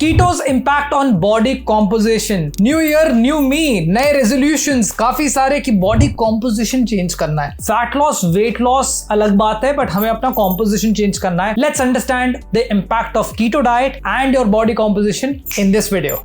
कीटोज impact on body composition. New year new me, नए resolutions काफी सारे कि बॉडी कॉम्पोजिशन चेंज करना है। फैट लॉस वेट लॉस अलग बात है, बट हमें अपना कॉम्पोजिशन चेंज करना है। Let's understand the impact of keto diet and your body composition in this video.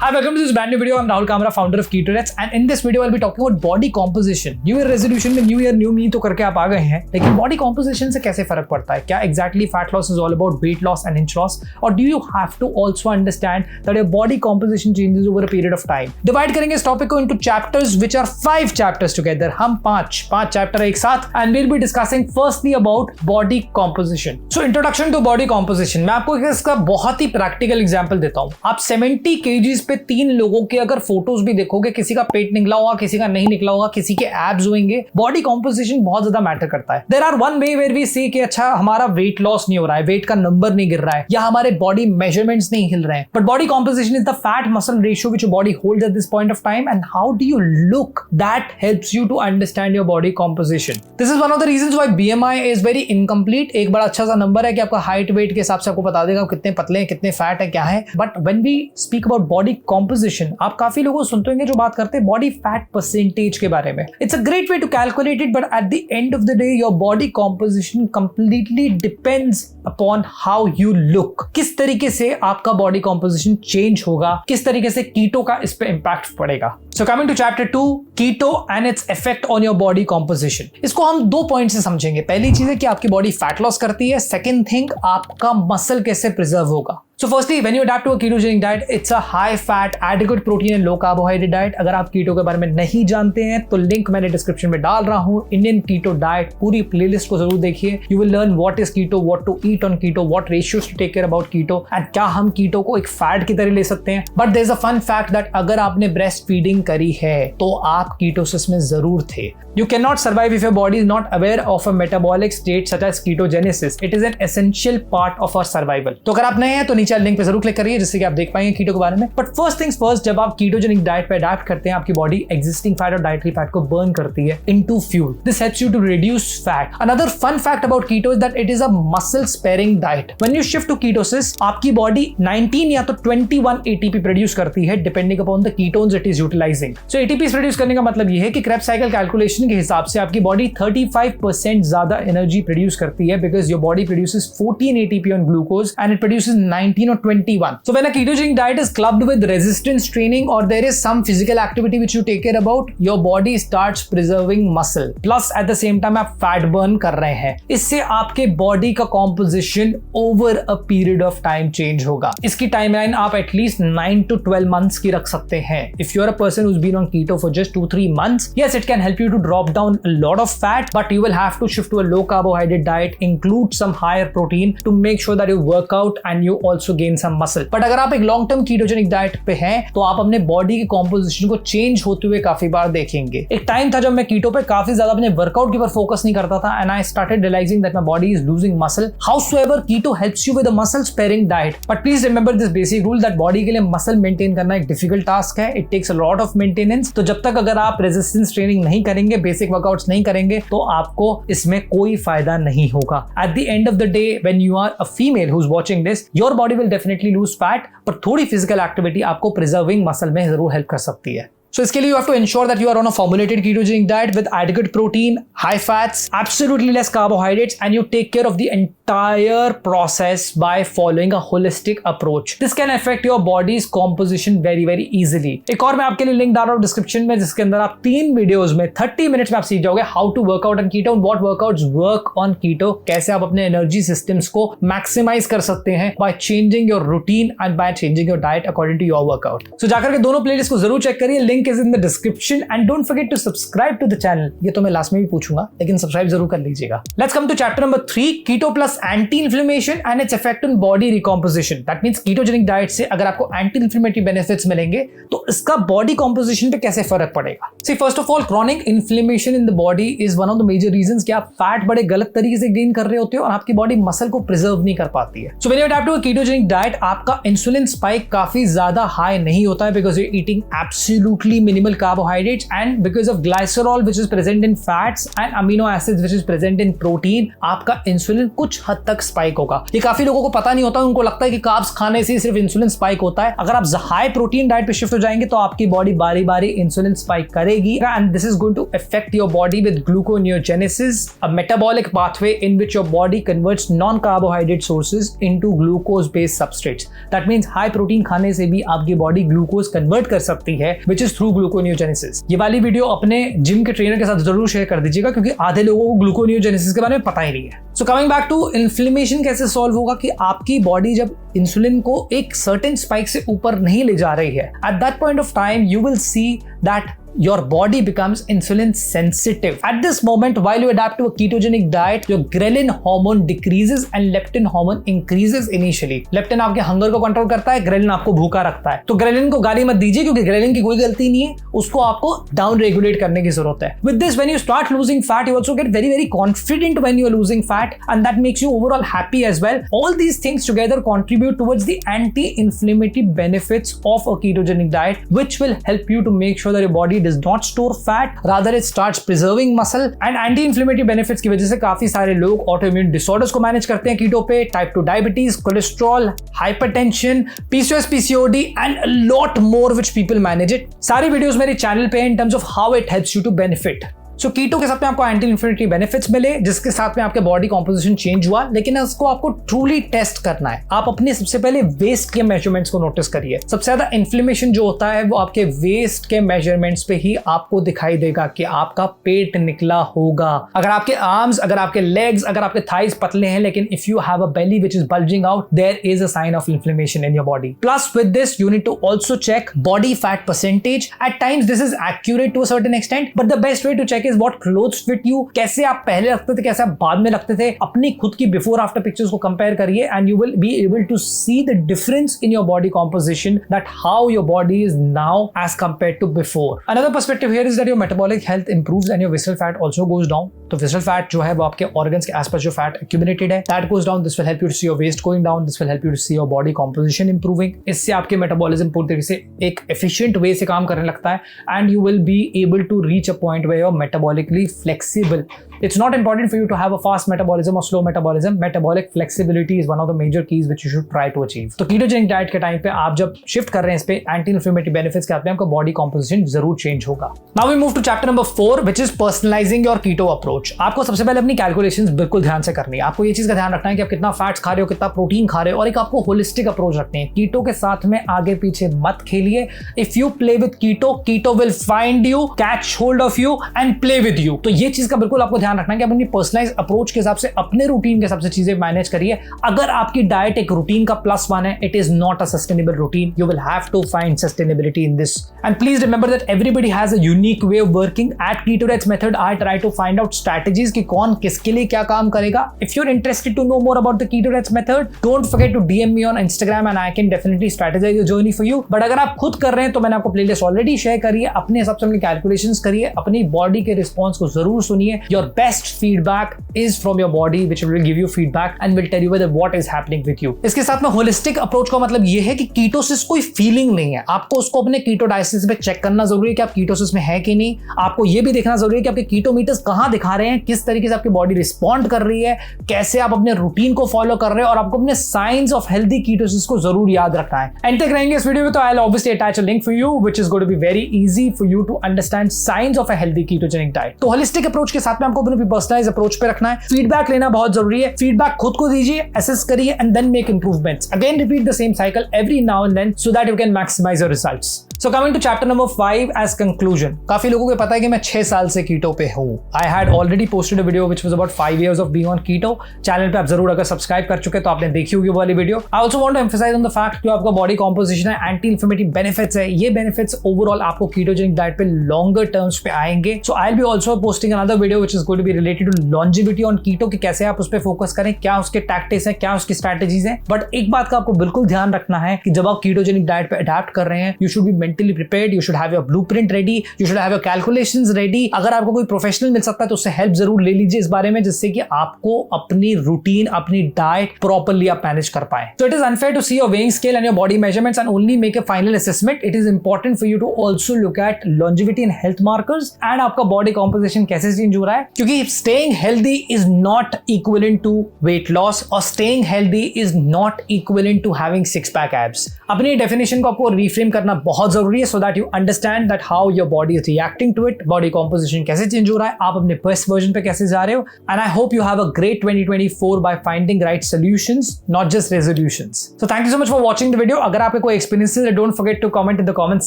Hi, welcome to this brand new video. I'm Rahul Kamra, founder of KetoRex, and in this video I'll be talking about body composition. New Year resolution में New Year New Me तो करके आप आ गए हैं, लेकिन body composition से कैसे फर्क पड़ता है? क्या exactly fat loss is all about weight loss and inch loss, or do you have to also understand that your body composition changes over a period of time? Divide करेंगे इस topic को into chapters, which are 5 chapters together. हम पांच chapter एक साथ, and we'll be discussing firstly about body composition. So introduction to body composition. मैं आपको इसका बहुत ही practical example देता हूँ. आप 70 kgs पे 3 लोगों के अगर फोटोज भी देखोगे, किसी का पेट निकला होगा, किसी का नहीं निकला होगा, किसी के एब्स होंगे। बॉडी कॉम्पोजिशन बहुत ज्यादा मैटर करता है। There are one way where we see कि अच्छा हमारा वेट लॉस नहीं हो रहा है, वेट का नंबर नहीं गिर रहा है, या हमारे बॉडी मेजरमेंट्स नहीं हिल रहे हैं। But body composition is the fat muscle ratio which your body holds at this point of time, and how do you look that helps you to understand your body composition. This is one of the reasons why BMI is very incomplete. एक बड़ा अच्छा सा number है कि आपका height weight के हिसाब से आपको बता देगा कितने पतले हैं, कितने फैट है, क्या है। But when we speak about body composition, आप काफी लोगों को सुनते होंगे जो बात करते हैं बॉडी फैट परसेंटेज के बारे में। It's a great way to calculate it, but at the end of the day your body composition completely depends upon how you look. किस तरीके से आपका बॉडी कॉम्पोजिशन चेंज होगा, किस तरीके से कीटो का इस पे इंपैक्ट पड़ेगा। So coming to chapter 2, keto and its effect on your body composition. इसको हम 2 पॉइंट से समझेंगे। पहली चीज है कि आपकी बॉडी फैट लॉस करती है। सेकेंड थिंग, आपका मसल कैसे प्रिजर्व होगा। So firstly, when you adapt to a ketogenic diet, it's a high fat, adequate protein and low carbohydrate diet. अगर आप कीटो के बारे में नहीं जानते हैं तो लिंक मैंने डिस्क्रिप्शन में डाल रहा हूँ। इंडियन कीटो डाइट पूरी प्लेलिस्ट को जरूर देखिए। You will learn what is keto, what to eat on keto, what ratios to take care about keto, and क्या हम कीटो को एक फैट की तरह ले सकते हैं। But there's a fun fact that अगर आपने ब्रेस्ट फीडिंग करी है तो आप कीटोसिस में जरूर थे। You cannot survive if your body is not aware of a metabolic state such as ketogenesis. It is an essential part of our survival. तो अगर आप नए हैं तो नीचे लिंक पे जरूर क्लिक करिए जिससे कि आप देख पाएंगे कीटो के बारे में। बट फर्स्ट थिंग्स फर्स्ट, जब आप कीटोजेनिक डाइट पे अडैप्ट करते हैं, आपकी बॉडी एग्जिस्टिंग फैट और डाइटरी फैट को बर्न करती है into fuel. This helps you to reduce fat. Another fun fact about keto is that it is a muscle sparing diet. When you shift to ketosis, आपकी body 19 या तो 21 ATP produce करती है depending upon the ketones it is utilising. So ATP produce करने का मतलब ये है कि क्रेब्स साइकिल कैलकुलेशन के हिसाब से आपकी बॉडी 35% ज्यादा एनर्जी प्रोड्यूस करती है, because your body produces 14 ATP on glucose and it produces 19 और 21. So when a ketogenic diet is clubbed with resistance training or there is some physical activity which you take care about, your body starts preserving muscle. Plus at the same time आप fat burn कर रहे हैं। इससे आपके body का composition over a period of time change होगा। इसकी timeline आप at least 9 to 12 months की रख सकते हैं। If you're a person who's been on keto for just 2-3 months, yes, it can help you to drop down a lot of fat, but you will have to shift to a low carbohydrate diet, include some higher protein to make sure that you work out and you also gain some muscle. But अगर आप एक long term ketogenic diet पे हैं तो आप अपने body की composition को चेंज होते हुए काफी बार देखेंगे। एक टाइम था जब मैं कीटो पे काफी ज्यादा अपने वर्कआउट के ऊपर फोकस नहीं करता था, and I started realising that my body is losing muscle. However keto helps you with a muscle sparing diet, but please remember this basic rule that body के लिए मसल मेंटेन करना एक difficult task है। It takes a lot of maintenance. तो जब तक अगर आप रेजिस्टेंस ट्रेनिंग नहीं करेंगे, बेसिक वर्कआउट्स नहीं करेंगे, तो आपको इसमें कोई फायदा नहीं होगा। At the end of the day when you are a female who is watching this, your body will definitely lose fat, पर थोड़ी फिजिकल एक्टिविटी आपको प्रिजर्विंग मसल में जरूर हेल्प कर सकती है। So इसके लिए you have to ensure that you are on a formulated ketogenic diet with adequate protein, high fats, absolutely less carbohydrates, and you take care of the entire process by following a holistic approach. This can affect your body's composition very very easily. एक और मैं आपके लिए link डाल रहा हूँ description में, जिसके अंदर आप 3 वीडियोस में 30 मिनट्स में आप सीख जाओगे how to work out on keto and what workouts work on keto, कैसे आप अपने एनर्जी सिस्टम्स को मैक्सिमाइज कर सकते हैं by changing your routine and by changing your diet according to your workout. So जाकर के दोनों प्लेलिस्ट को जरूर चेक करिए, link is in the description, and don't forget to subscribe to the channel. ये तो मैं लास्ट में भी पूछूंगा, लेकिन सब्सक्राइब जरूर कर लीजिएगा। Let's come to chapter number 3, keto plus anti-inflammation and its effect on body recomposition. That means ketogenic diet से अगर आपको anti-inflammatory benefits मिलेंगे तो इसका body composition पे कैसे फर्क पड़ेगा। See, first of all, chronic inflammation in the body is one of the major reasons कि आप फैट बड़े गलत तरीके से गेन कर रहे होते हो और आपकी बॉडी मसल को प्रिजर्व नहीं कर पाती है। So when you adapt to a ketogenic diet, आपका इंसुलिन स्पाइक काफी ज्यादा हाई नहीं होता है, because you're eating absolutely absolutely minimal carbohydrates, and because of glycerol which is present in fats and amino acids which is present in protein, आपका insulin कुछ हद तक स्पाइक होगा। ये काफी लोगों को पता नहीं होता, उनको लगता है कि कार्ब्स खाने से सिर्फ इंसुलिन स्पाइक होता है। अगर आप हाई प्रोटीन डाइट पे शिफ्ट हो जाएंगे तो आपकी बॉडी बारी बारी इंसुलिन स्पाइक करेगी, and this is going to affect your body with gluconeogenesis, a metabolic pathway in which your body converts non carbohydrate sources into glucose based substrates. That means high protein खाने से भी आपकी body glucose convert कर सकती है, which is through gluconeogenesis. ये वाली video अपने जिम के ट्रेनर के साथ जरूर शेयर कर दीजिएगा, क्योंकि आधे लोगों को ग्लूकोनियोजेनेसिस के बारे में पता ही नहीं है। So coming back to inflammation कैसे सॉल्व होगा, कि आपकी बॉडी जब इंसुलिन को एक सर्टेन स्पाइक से ऊपर नहीं ले जा रही है, at that point of time you will see that your body becomes insulin sensitive. At this moment, while you adapt to a ketogenic diet, your ghrelin hormone decreases and leptin hormone increases initially. Leptin आपके hunger को control करता है, ghrelin आपको भूखा रखता है। तो ghrelin को गाली मत दीजिए, क्योंकि ग्रेलिन की कोई गलती नहीं है, उसको आपको डाउन रेगुलेट करने की जरूरत है। With this, when you start losing fat, you also get very very confident when you are losing fat, and that makes you overall happy as well. All these things together contribute towards the anti-inflammatory benefits of a ketogenic diet, which will help you to make sure that your body does not store fat, rather it starts preserving muscle, and anti-inflammatory benefits की वजह से काफी सारे लोग autoimmune disorders को manage करते हैं कीटो पे, type 2 diabetes, cholesterol, hypertension, PCOS, PCOD and a lot more which people manage it। सारी वीडियोस मेरे चैनल पे in terms of how it helps you to benefit। सो कीटो के साथ में आपको एंटी इन्फ्लेमेटरी बेनिफिट्स मिले, जिसके साथ में आपके बॉडी कॉम्पोजिशन चेंज हुआ, लेकिन उसको आपको ट्रूली टेस्ट करना है। आप अपने सबसे पहले वेस्ट के मेजरमेंट्स को नोटिस करिए। सबसे ज्यादा इन्फ्लेमेशन जो होता है वो आपके वेस्ट के मेजरमेंट्स पे ही आपको दिखाई देगा कि आपका पेट निकला होगा। अगर आपके आर्म्स, अगर आपके लेग्स, अगर आपके थाइज पतले हैं, लेकिन if you have a belly which is bulging out, there is a sign of inflammation in your body. Plus with this you need to also check body fat percentage. At times this is accurate to a certain extent, but the best way to check is what clothes fit you. कैसे आप पहले रखते थे, कैसे आप बाद में रखते थे, अपनी खुद की बिफोर आफ्टर पिक्चर्स को कंपेयर करिए, and you will be able to see the difference in your body composition, that how your body is now as compare to before. Another perspective here is that your metabolic health improves and your visceral fat also goes down. तो visceral fat जो है वो आपके organs के आसपास जो fat accumulated है, that goes down. This will help you to see your waist going down, this will help you to see your body composition improving. इससे आपके मेटाबॉलिज्म पूरी तरीके से एक एफिशिएंट वे से काम करने लगता है, and you will be able to reach a point where you are metabolically flexible. It's not important for you to have a fast metabolism or slow metabolism. Metabolic flexibility is one of the major keys which you should try to achieve. तो ketogenic diet के time पे आप जब shift कर रहे हैं इस पे, एंटी इन्फ्लेमेटरी बेनिफिट्स के आते हैं, आपका बॉडी कॉम्पोजिशन जरूर चेंज होगा। Now we move to chapter number 4, which is personalizing your keto approach. आपको सबसे पहले अपनी कैलकुलेशंस बिल्कुल ध्यान से करनी है। आपको ये चीज का ध्यान रखना है कि आप कितना फैट्स खा रहे हो, कितना प्रोटीन खा रहे हो, और एक आपको होलिस्टिक अप्रोच रखनी है। कीटो के साथ में आगे पीछे मत खेलिए। If you play with keto, keto will find you, catch hold of you and play with you. तो ये चीज का बिल्कुल आपको ध्यान रखना है कि आप अपनी पर्सनलाइज अप्रोच के हिसाब से, अपने रूटीन के हिसाब से चीजें मैनेज करिए। अगर आपकी डाइट एक रूटीन का +1 है, it is not a sustainable routine. You will have to find sustainability in this, and please remember that everybody has a unique way of working. At Ketorates method I try to find out strategies कि कौन किसके लिए क्या काम करेगा। If you are interested to know more about the Ketorates method, don't forget to DM me on Instagram and I can definitely strategise the journey for you. But अगर आप खुद कर रहे हैं तो मैंने आपको प्लेलिस्ट ऑलरेडी शेयर करी है। अपने हिसाब से अपनी कैलकुलेशंस करिए, अपनी बॉडी के रिस्पॉन्स को जरूर सुनिए। Your best feedback is from your body, which will give you feedback and will tell you whether what is happening with you. इसके साथ में होलिस्टिक अप्रोच का मतलब ये है कि कीटोसिस कोई फीलिंग नहीं है। आपको उसको अपने कीटोडायसिस पे चेक करना जरूरी है कि आप कीटोसिस में है कि नहीं। आपको ये भी देखना जरूरी है कि आपके कीटोमीटर्स कहां दिखा रहे हैं, किस तरीके से आपकी बॉडी रिस्पॉन्ड कर रही है, कैसे आप अपने रूटीन को फॉलो कर रहे हैं, और आपको अपने साइंस ऑफ हेल्दी कीटोसिस को जरूर याद रखना है। एंड तक रहेंगे इस वीडियो में, तो I will obviously attach a link for you which is going to be very easy for you to understand science of a healthy ketogenic diet. तो होलिस्टिक अप्रोच के साथ में आपको अपनी पर्सनलाइज्ड अप्रोच पे रखना है। फीडबैक लेना बहुत जरूरी है। फीडबैक खुद को दीजिए, असेस करिए and then make improvements. Again repeat the same cycle every now and then so that you can maximise your results. So coming to chapter number 5 as conclusion. काफी लोगों को पता है कि मैं 6 साल से कीटो पे हूं। I had already posted a video which was about 5 years of being on keto. Channel पे आप जरूर अगर सब्सक्राइब कर चुके तो आपने देखी होगी वो वाली video. I also want to emphasise on the fact कि आपका बॉडी कॉम्पोजिशन है, एंटी इन्फ्लेमेटरी बेनिफिट्स है। ये बेनिफिट्स ओवरऑल आपको कीटोजेनिक डाइट पे लॉन्गर टर्म्स पे आएंगे। So I will be also posting another video which is going to be related to longevity on keto, कि कैसे आप उस पे फोकस करें, क्या उसके टैक्टिक्स हैं, क्या उसकी स्ट्रेटजीज हैं। बट एक बात का आपको बिल्कुल ध्यान रखना है कि जब आप कीटोजेनिक डाइट पे अडैप्ट कर रहे हैं, you should be mentally prepared, you should have your blueprint ready, you should have your calculations ready. अगर आपको कोई प्रोफेशनल मिल सकता है तो उससे हेल्प जरूर ले लीजिए इस बारे में, जिससे कि आपको अपनी रूटीन, अपनी डाइट प्रॉपर्ली आप मैनेज कर पाए. So it is unfair to see your weighing scale and your body measurements and only make a final assessment. It is important for you to also look at longevity and health markers and आपका body composition कैसे change हो रहा है, क्योंकि staying healthy is not equivalent to weight loss और staying healthy is not equivalent to having six pack abs. अपनी definition को आपको reframe करना बहुत जरूरी है so that you understand that how your body is reacting to it, body composition कैसे change हो रहा है, आप अपने best version पे कैसे जा रहे हो. And I hope you have a great 2024 by finding right solutions, not just resolutions. So thank you so much for watching the video. अगर आपके कोई experiences है, don't forget to comment in the comment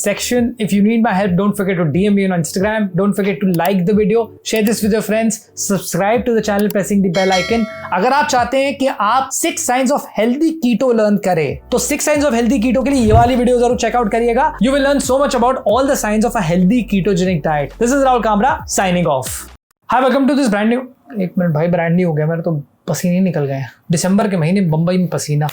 section. If you need my help, don't forget to DM me on Instagram. Don't forget to like the video, share this with your friends, subscribe to the channel pressing the bell icon. अगर आप चाहते हैं कि आप 6 signs of healthy keto learn करें, तो 6 signs of healthy keto के लिए ये वाली वीडियो जरूर चेक आउट करिएगा. You will learn so much about all the signs of a healthy ketogenic diet. This is Rahul Kamra signing off. Hi, welcome to this brand new. एक minute भाई, brand new हो गया मेरा तो, पसीने निकल गए. दिसंबर के महीने बंबई में पसीना.